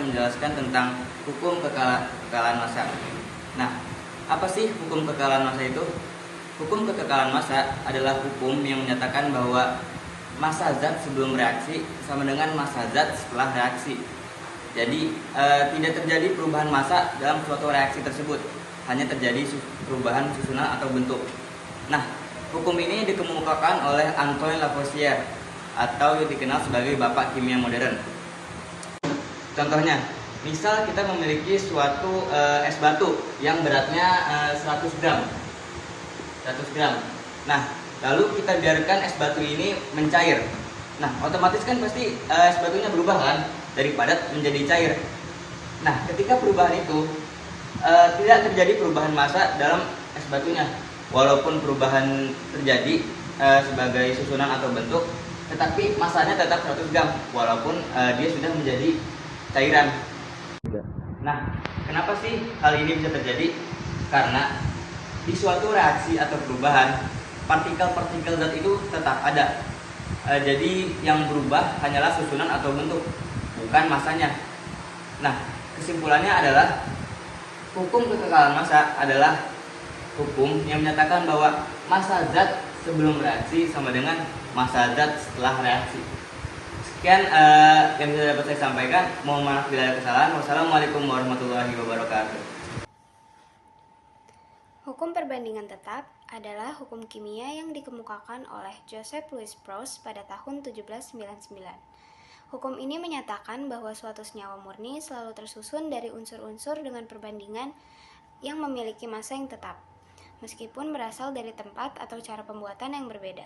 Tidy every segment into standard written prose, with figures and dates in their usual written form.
akan menjelaskan tentang hukum kekekalan massa. Nah, apa sih hukum kekekalan massa itu? Hukum kekekalan massa adalah hukum yang menyatakan bahwa massa zat sebelum reaksi sama dengan massa zat setelah reaksi. Jadi tidak terjadi perubahan massa dalam suatu reaksi tersebut, hanya terjadi perubahan susunan atau bentuk. Nah, hukum ini dikemukakan oleh Antoine Lavoisier atau yang dikenal sebagai bapak kimia modern. Contohnya, misal kita memiliki suatu es batu yang beratnya 100 gram. Nah, lalu kita biarkan es batu ini mencair. Nah, otomatis kan pasti es batunya berubah kan, dari padat menjadi cair. Nah, ketika perubahan itu tidak terjadi perubahan massa dalam es batunya. Walaupun perubahan terjadi sebagai susunan atau bentuk, tetapi massanya tetap 100 gram walaupun dia sudah menjadi cairan. Nah, kenapa sih hal ini bisa terjadi? Karena di suatu reaksi atau perubahan, partikel-partikel zat itu tetap ada. Jadi yang berubah hanyalah susunan atau bentuk, bukan massanya. Nah, kesimpulannya adalah hukum kekekalan massa adalah hukum yang menyatakan bahwa massa zat sebelum reaksi sama dengan massa zat setelah reaksi. Sekian yang bisa dapat saya sampaikan. Mohon maaf bila ada kesalahan. Wassalamualaikum warahmatullahi wabarakatuh. Hukum perbandingan tetap adalah hukum kimia yang dikemukakan oleh Joseph Louis Proust pada tahun 1799. Hukum ini menyatakan bahwa suatu senyawa murni selalu tersusun dari unsur-unsur dengan perbandingan yang memiliki massa yang tetap, meskipun berasal dari tempat atau cara pembuatan yang berbeda.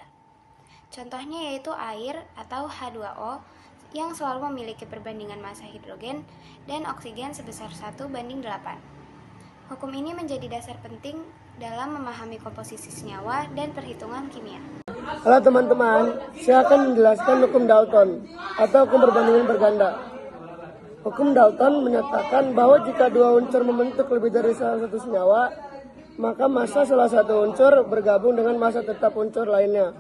Contohnya yaitu air atau H2O yang selalu memiliki perbandingan massa hidrogen dan oksigen sebesar 1:8. Hukum ini menjadi dasar penting dalam memahami komposisi senyawa dan perhitungan kimia. Halo teman-teman, saya akan menjelaskan hukum Dalton atau hukum perbandingan berganda. Hukum Dalton menyatakan bahwa jika dua unsur membentuk lebih dari salah satu senyawa, maka massa salah satu unsur bergabung dengan massa tetap unsur lainnya.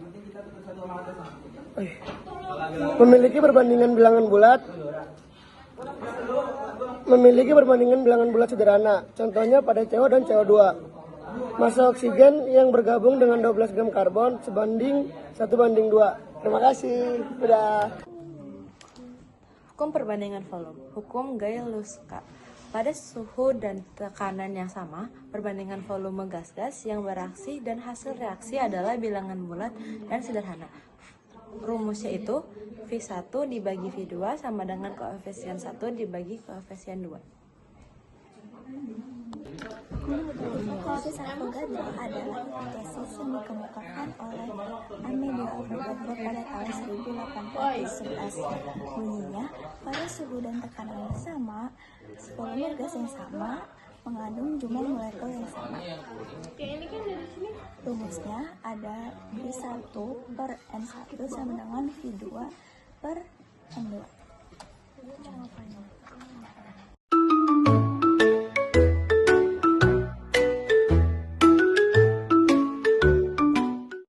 Memiliki perbandingan bilangan bulat sederhana. Contohnya pada CO dan CO2. Massa oksigen yang bergabung dengan 12 gram karbon sebanding 1:2. Terima kasih. Dadah. Hukum perbandingan volume, hukum Gay-Lussac. Pada suhu dan tekanan yang sama, perbandingan volume gas-gas yang bereaksi dan hasil reaksi adalah bilangan bulat dan sederhana. Rumusnya itu V1 dibagi V2 sama dengan koefisien 1 dibagi koefisien 2. Hipotesis Avogadro adalah hipotesis yang dikemukakan oleh Amedeo Avogadro pada tahun 1811. Bunyinya, pada suhu dan tekanan yang sama, volume gas yang sama mengandung jumlah molekul yang sama. Rumusnya ada V1 per N1 sama dengan V2 per N2. Jawabannya.